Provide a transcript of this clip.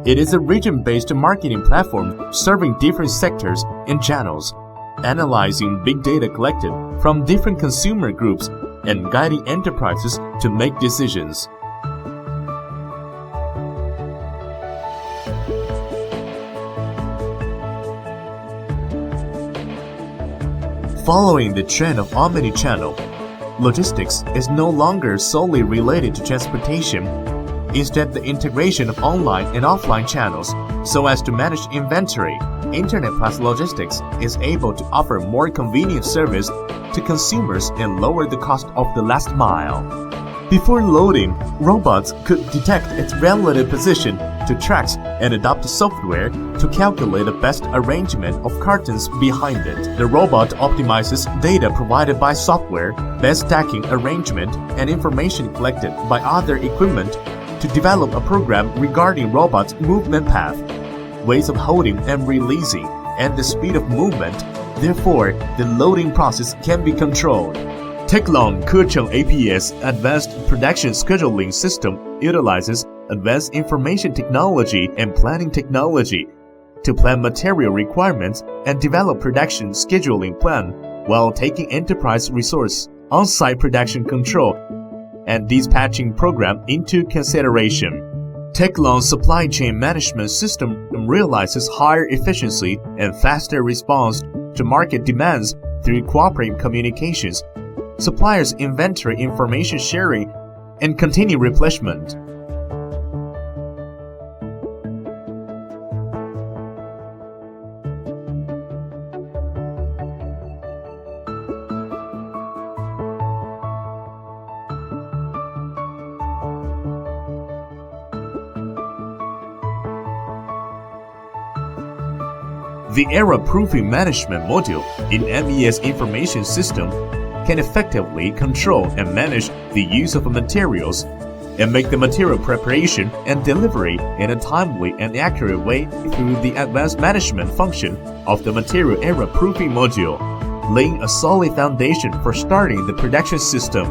It is a region-based marketing platform serving different sectors and channels, analyzing big data collected from different consumer groups and guiding enterprises to make decisions. Following the trend of omni-channel, logistics is no longer solely related to transportation. Instead, the integration of online and offline channels so as to manage inventory, Internet plus logistics is able to offer more convenient service to consumers and lower the cost of the last mile. Before loading, robots could detect its relative position to tracks and adopt software to calculate the best arrangement of cartons behind it. The robot optimizes data provided by software, best stacking arrangement, and information collected by other equipment to develop a program regarding robots' movement path, ways of holding and releasing, and the speed of movement. Therefore, the loading process can be controlled. Teklon Kecheng APS Advanced Production Scheduling System utilizes advanced information technology and planning technology to plan material requirements and develop production scheduling plan while taking enterprise resource, on-site production control, and dispatching program into consideration. Teklon's supply chain management system realizes higher efficiency and faster response to market demands through cooperative communications, suppliers' inventory information sharing, and continued replenishment. The error-proofing management module in MES information system can effectively control and manage the use of materials and make the material preparation and delivery in a timely and accurate way through the advanced management function of the material error-proofing module, laying a solid foundation for starting the production system.